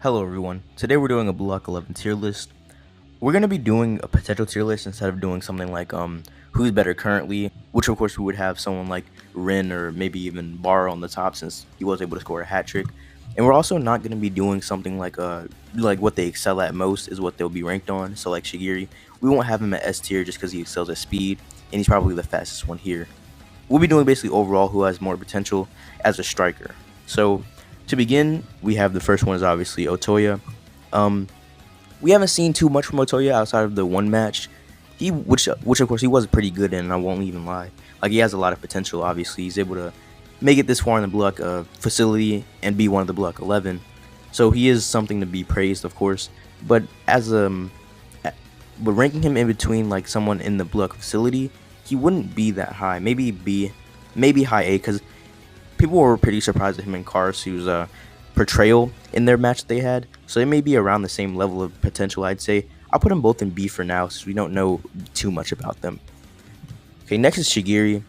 Hello everyone, today we're doing a Block 11 tier list. We're going to be doing a potential tier list instead of doing something like who's better currently, which of course we would have someone like Rin or maybe even Barr on the top since he was able to score a hat trick. And we're also not going to be doing something like what they excel at most is what they'll be ranked on. So like Shigiri, we won't have him at S tier just because he excels at speed and he's probably the fastest one here. We'll be doing basically overall who has more potential as a striker. So to begin, we have the first one is obviously Otoya. We haven't seen too much from Otoya outside of the one match. Which of course he was pretty good in. I won't even lie. Like he has a lot of potential. Obviously, he's able to make it this far in the Block facility and be one of the Block 11. So he is something to be praised, of course. But but ranking him in between like someone in the Block facility, he wouldn't be that high. Maybe B, maybe high A, because people were pretty surprised at him and Karasu's portrayal in their match they had. So they may be around the same level of potential, I'd say. I'll put them both in B for now since we don't know too much about them. Okay, next is Shigiri.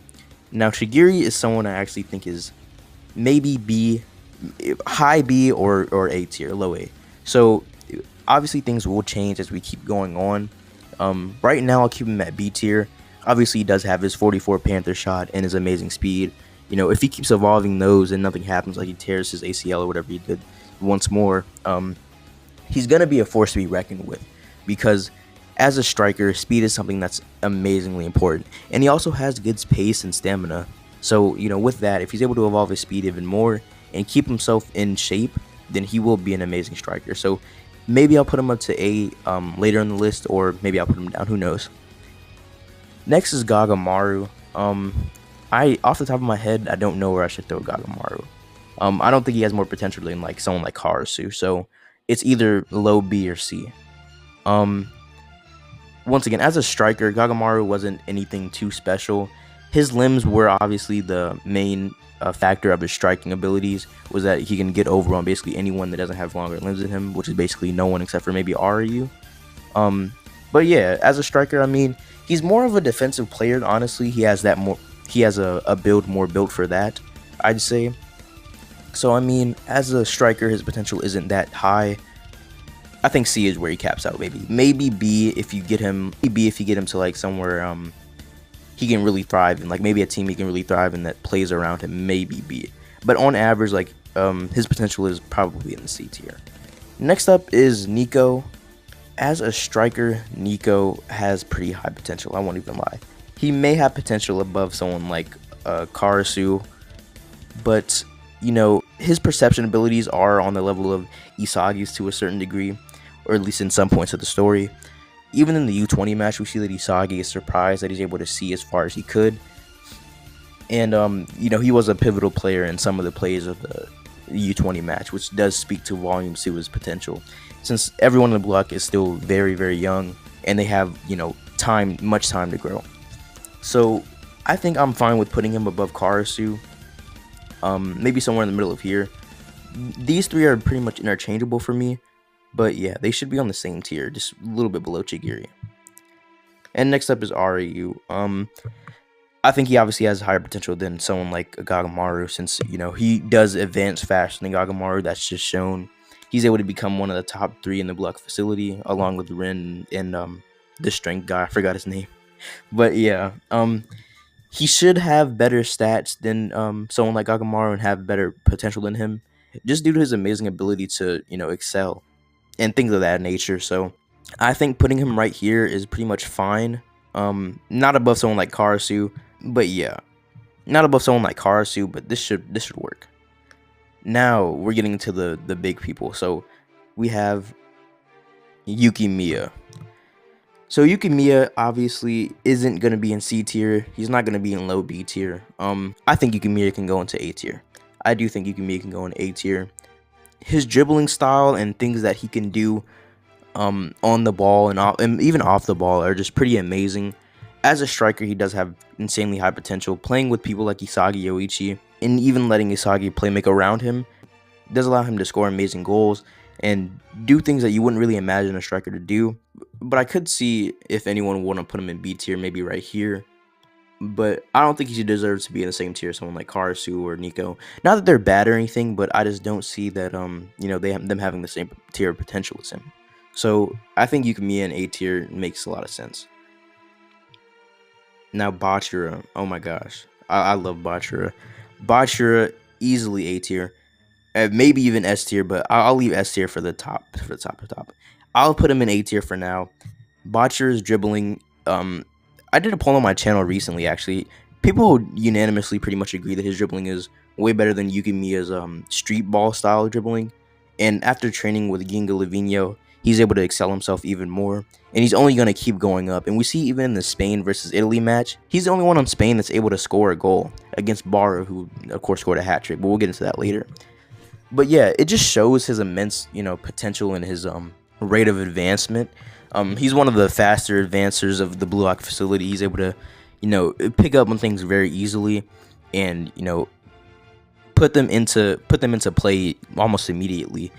Now, Shigiri is someone I actually think is maybe B, high B or A tier, low A. So obviously things will change as we keep going on. Right now, I'll keep him at B tier. Obviously, he does have his 44 Panther shot and his amazing speed. You know, if he keeps evolving those and nothing happens, like he tears his ACL or whatever he did once more, he's going to be a force to be reckoned with because as a striker, speed is something that's amazingly important. And he also has good pace and stamina. So, you know, with that, if he's able to evolve his speed even more and keep himself in shape, then he will be an amazing striker. So maybe I'll put him up to A later in the list, or maybe I'll put him down. Who knows? Next is Gagamaru. Off the top of my head, I don't know where I should throw Gagamaru. I don't think he has more potential than like someone like Karasu, so it's either low B or C. Once again, as a striker, Gagamaru wasn't anything too special. His limbs were obviously the main factor of his striking abilities, was that he can get over on basically anyone that doesn't have longer limbs than him, which is basically no one except for maybe Ryu. But yeah, as a striker, I mean, he's more of a defensive player, honestly. He has a build more built for that, I'd say. So I mean, as a striker, his potential isn't that high. I think C is where he caps out. Maybe B if you get him. B if you get him to like somewhere he can really thrive in, like maybe a team he can really thrive in that plays around him. Maybe B, but on average, like his potential is probably in the C tier. Next up is Nico. As a striker, Nico has pretty high potential. I won't even lie. He may have potential above someone like Karasu, but you know, his perception abilities are on the level of Isagi's to a certain degree, or at least in some points of the story. Even in the U20 match, we see that Isagi is surprised that he's able to see as far as he could. And, you know, he was a pivotal player in some of the plays of the U20 match, which does speak to volumes to his potential. Since everyone in the block is still very, very young, and they have, you know, much time to grow. So, I think I'm fine with putting him above Karasu. Maybe somewhere in the middle of here. These three are pretty much interchangeable for me. But yeah, they should be on the same tier, just a little bit below Chigiri. And next up is Ryu. I think he obviously has higher potential than someone like Gagamaru, since, you know, he does advance faster than Gagamaru. That's just shown. He's able to become one of the top 3 in the block facility, along with Rin and the strength guy. I forgot his name. But yeah, he should have better stats than someone like Gagamaru and have better potential than him, just due to his amazing ability to, you know, excel and things of that nature. So I think putting him right here is pretty much fine. Not above someone like Karasu, but yeah, not above someone like Karasu, but this should work. Now we're getting to the big people. So we have Yukimiya. So Yukimiya obviously isn't gonna be in C tier. He's not gonna be in low B tier. I think Yukimiya can go into A tier. I do think Yukimiya can go in A tier. His dribbling style and things that he can do on the ball and even off the ball are just pretty amazing. As a striker, he does have insanely high potential. Playing with people like Isagi Yoichi and even letting Isagi play make around him does allow him to score amazing goals and do things that you wouldn't really imagine a striker to do. But I could see if anyone would want to put him in B tier, maybe right here. but I don't think he deserves to be in the same tier as someone like Karasu or Nico. Not that they're bad or anything, but I just don't see that them having the same tier of potential as him. So I think Yukimiya in A tier makes a lot of sense. Now Bachira, oh my gosh, I love Bachira. Bachira easily A tier, maybe even S tier, but I'll leave S tier for the top, top. I'll put him in A tier for now. Botcher's dribbling. I did a poll on my channel recently. Actually, people unanimously pretty much agree that his dribbling is way better than Yukimiya's street ball style dribbling. And after training with Ginga Lavinho, he's able to excel himself even more. And he's only going to keep going up. And we see even in the Spain versus Italy match, he's the only one on Spain that's able to score a goal against Barra, who of course scored a hat trick. But we'll get into that later. But yeah, it just shows his immense, potential and his rate of advancement. He's one of the faster advancers of the Blue Lock facility. He's able to, pick up on things very easily, and put them into play almost immediately.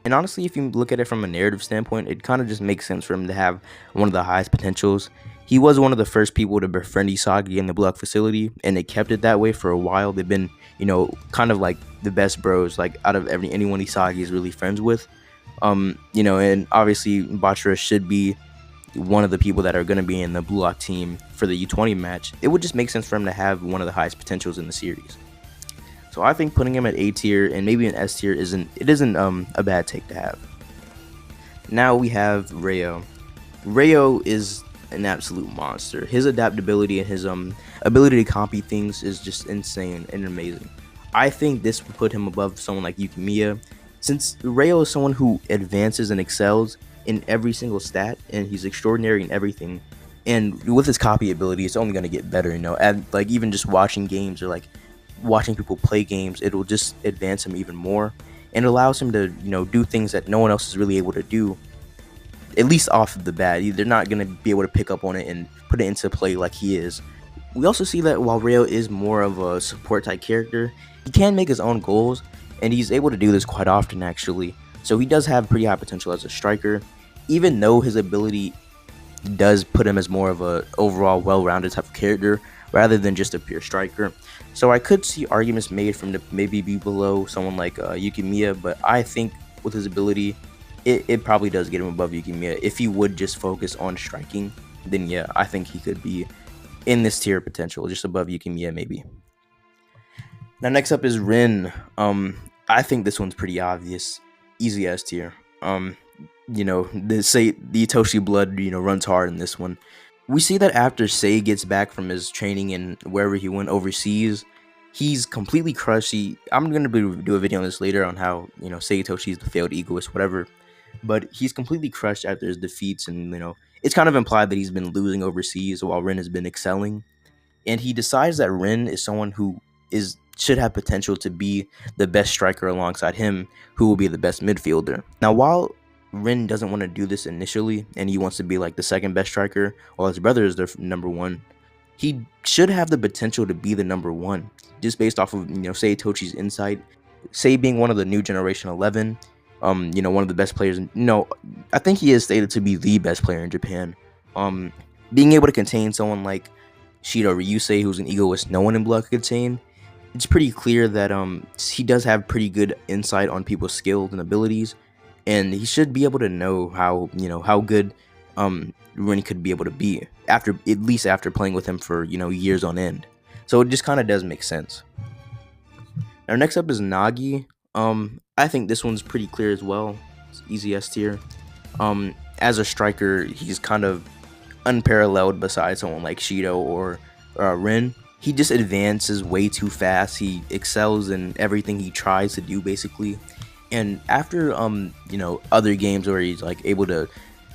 And honestly, if you look at it from a narrative standpoint, it kind of just makes sense for him to have one of the highest potentials. He was one of the first people to befriend Isagi in the Blue Lock facility, and they kept it that way for a while. They've been, kind of like the best bros, like out of anyone Isagi is really friends with. And obviously Bachira should be one of the people that are going to be in the Blue Lock team for the U20 match. It would just make sense for him to have one of the highest potentials in the series. So I think putting him at A tier and maybe an S tier isn't a bad take to have. Now we have Rayo. Rayo is an absolute monster. His adaptability and his ability to copy things is just insane and amazing. I think this would put him above someone like Yukimiya, since Rayo is someone who advances and excels in every single stat, and he's extraordinary in everything. And with his copy ability, it's only going to get better, and like even just watching games or like watching people play games, it'll just advance him even more, and allows him to do things that no one else is really able to do, at least off of the bat. They're not going to be able to pick up on it and put it into play like he is. We also see that while Rayo is more of a support type character, he can make his own goals, and he's able to do this quite often actually. So he does have pretty high potential as a striker, even though his ability does put him as more of a overall well-rounded type of character rather than just a pure striker. So I could see arguments made from to maybe be below someone like Yukimiya, but I think with his ability, it probably does get him above Yukimiya. If he would just focus on striking, then yeah, I think he could be in this tier of potential, just above Yukimiya maybe. Now next up is Rin. I think this one's pretty obvious, easy S tier. The Itoshi blood runs hard in this one. We see that after Sei gets back from his training and wherever he went overseas, he's completely crushed. I'm gonna do a video on this later on how Sei Itoshi is the failed egoist, whatever. But he's completely crushed after his defeats, and it's kind of implied that he's been losing overseas while Rin has been excelling. And he decides that Rin is someone who should have potential to be the best striker alongside him, who will be the best midfielder. Now, while Rin doesn't want to do this initially, and he wants to be like the second best striker, while his brother is the number one, he should have the potential to be the number one, just based off of Sei Itochi's insight. Sei being one of the new generation 11, one of the best players. I think he is stated to be the best player in Japan. Being able to contain someone like Shiro Ryusei, who's an egoist no one in Blood could contain, it's pretty clear that he does have pretty good insight on people's skills and abilities, and he should be able to know how good Rin could be able to be at least after playing with him for years on end. So it just kind of does make sense. Now next up is Nagi. I think this one's pretty clear as well. It's easy S tier. As a striker, he's kind of unparalleled besides someone like Shido or Rin. He just advances way too fast. He excels in everything he tries to do, basically. And after other games where he's like able to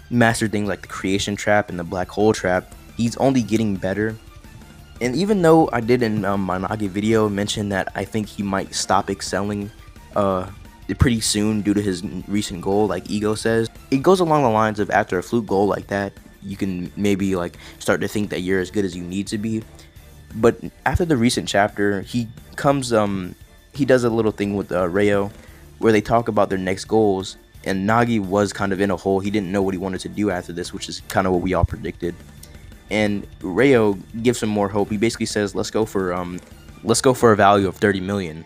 master things like the creation trap and the black hole trap, he's only getting better. And even though I did in my Nagi video mention that I think he might stop excelling pretty soon due to his recent goal, like Ego says, it goes along the lines of after a fluke goal like that, you can maybe like start to think that you're as good as you need to be. But after the recent chapter, he does a little thing with Rayo where they talk about their next goals, and Nagi was kind of in a hole. He didn't know what he wanted to do after this, which is kind of what we all predicted. and Rayo gives him more hope. He basically says, let's go for a value of 30 million,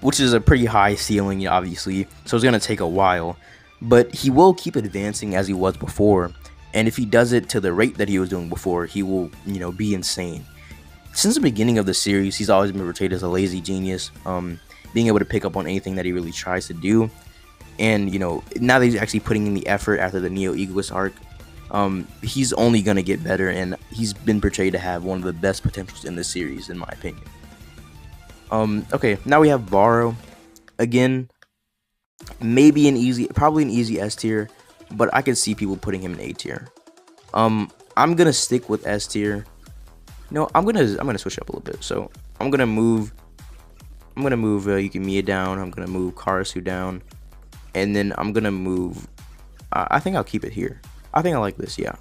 which is a pretty high ceiling, obviously. So it's gonna take a while, but he will keep advancing as he was before. And if he does it to the rate that he was doing before, he will, be insane. Since the beginning of the series, he's always been portrayed as a lazy genius, being able to pick up on anything that he really tries to do. And now that he's actually putting in the effort after the Neo Egoist arc, he's only gonna get better, and he's been portrayed to have one of the best potentials in this series, in my opinion. Okay, now we have Barrow. Again, probably an easy S tier, but I can see people putting him in A tier. I'm gonna stick with S tier. No, I'm gonna switch up a little bit. So I'm gonna move Yukimiya down. I'm gonna move Karasu down, and then I'm gonna move. I think I'll keep it here. I think I like this. Yeah.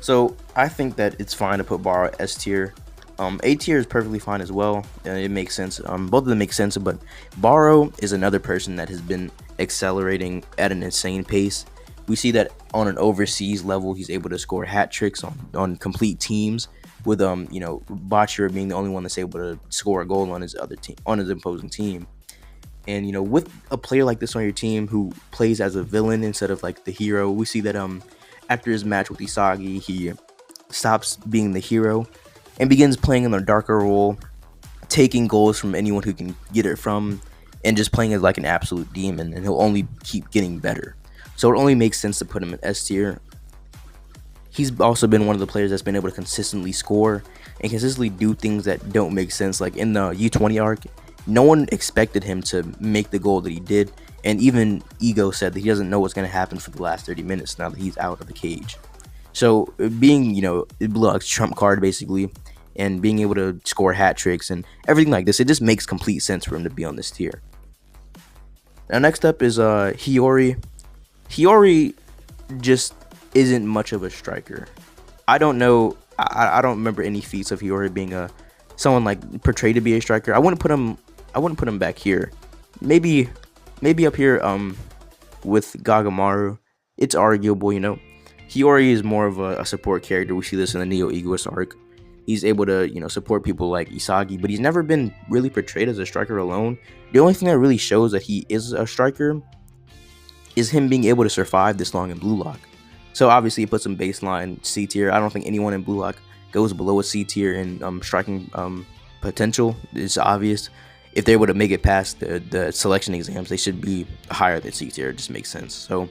So I think that it's fine to put Barrow S tier. A tier is perfectly fine as well. It makes sense. Both of them make sense, but Barrow is another person that has been accelerating at an insane pace. We see that on an overseas level, he's able to score hat tricks on complete teams, with Bachir being the only one that's able to score a goal on his opposing team. And with a player like this on your team who plays as a villain instead of like the hero, we see that after his match with Isagi, he stops being the hero and begins playing in a darker role, taking goals from anyone who can get it from, and just playing as like an absolute demon, and he'll only keep getting better. So it only makes sense to put him in S tier. He's also been one of the players that's been able to consistently score and consistently do things that don't make sense. Like in the U20 arc, no one expected him to make the goal that he did, and even Ego said that he doesn't know what's going to happen for the last 30 minutes now that he's out of the cage. So being, Block's trump card basically, and being able to score hat tricks and everything like this, it just makes complete sense for him to be on this tier. Now next up is Hiyori. Hiyori just isn't much of a striker. I don't know. I don't remember any feats of Hiyori being someone like portrayed to be a striker. I wouldn't put him back here. Maybe up here with Gagamaru. It's arguable, Hiyori is more of a support character. We see this in the Neo Egoist arc. He's able to, support people like Isagi, but he's never been really portrayed as a striker alone. The only thing that really shows that he is a striker is him being able to survive this long in Blue Lock. So obviously it puts him baseline C tier. I don't think anyone in Blue Lock goes below a C tier in striking potential. It's obvious. If they're able to make it past the selection exams, they should be higher than C tier. It just makes sense. So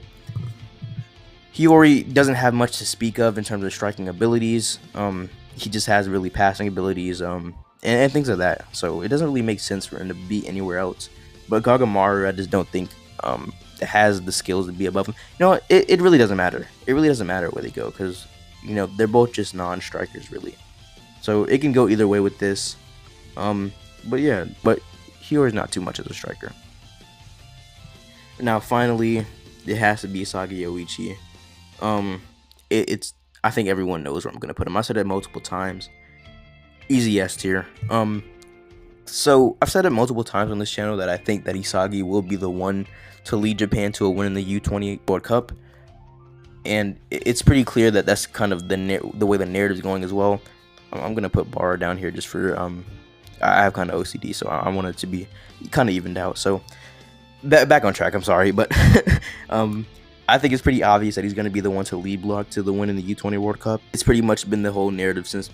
Hiyori doesn't have much to speak of in terms of striking abilities. He just has really passing abilities and things like that. So it doesn't really make sense for him to be anywhere else. But Gagamaru, I just don't think has the skills to be above him. It really doesn't matter. It really doesn't matter where they go, because they're both just non-strikers really. So it can go either way with this. But Hiyori's not too much as a striker. Now finally, it has to be Isagi Yoichi. It's I think everyone knows where I'm gonna put him. I said it multiple times. Easy S tier. So I've said it multiple times on this channel that I think that Isagi will be the one to lead Japan to a win in the U20 World Cup, and it's pretty clear that that's kind of the way the narrative is going as well. I'm gonna put Barrow down here just for I have kind of OCD, so I want it to be kind of evened out. So back on track. I'm sorry, but I think it's pretty obvious that he's going to be the one to lead Block to the win in the U20 World Cup. It's pretty much been the whole narrative since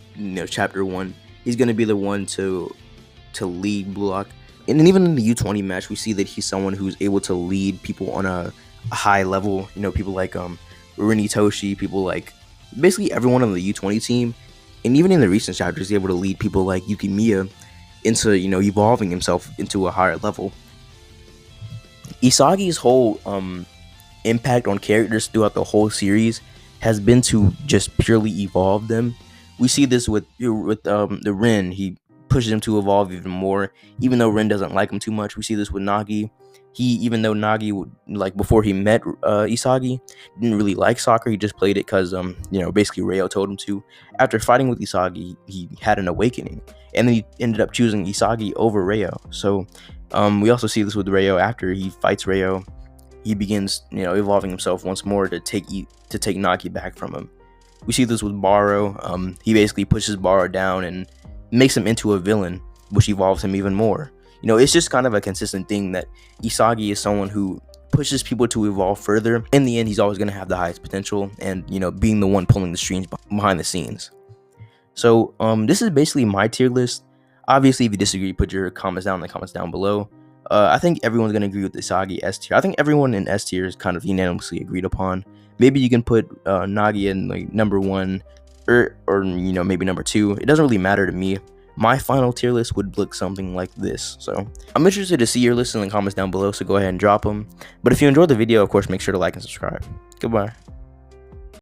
chapter 1. He's going to be the one to lead Block. And then even in the U20 match, we see that he's someone who's able to lead people on a high level. People like Rini Toshi, people like basically everyone on the U20 team. And even in the recent chapters, he's able to lead people like Yukimiya into evolving himself into a higher level. Isagi's whole impact on characters throughout the whole series has been to just purely evolve them. We see this with the Rin. He pushes him to evolve even more, even though Rin doesn't like him too much. We see this with Nagi. Even though Nagi, like before he met Isagi, didn't really like soccer. He just played it because basically Ryo told him to. After fighting with Isagi, he had an awakening, and then he ended up choosing Isagi over Ryo. So we also see this with Ryo. After he fights Ryo, he begins evolving himself once more to take Nagi back from him. We see this with Baro. He basically pushes Baro down and makes him into a villain, which evolves him even more. You know, it's just kind of a consistent thing that Isagi is someone who pushes people to evolve further. In the end, he's always going to have the highest potential and, you know, being the one pulling the strings behind the scenes. So this is basically my tier list. Obviously, if you disagree, put your comments down in the comments down below. I think everyone's going to agree with Isagi S tier. I think everyone in S tier is kind of unanimously agreed upon. Maybe you can put Nagi in like number 1 or you know, maybe number 2. It doesn't really matter to me. My final tier list would look something like this. So I'm interested to see your list in the comments down below, so go ahead and drop them. But if you enjoyed the video, of course, make sure to like and subscribe. Goodbye.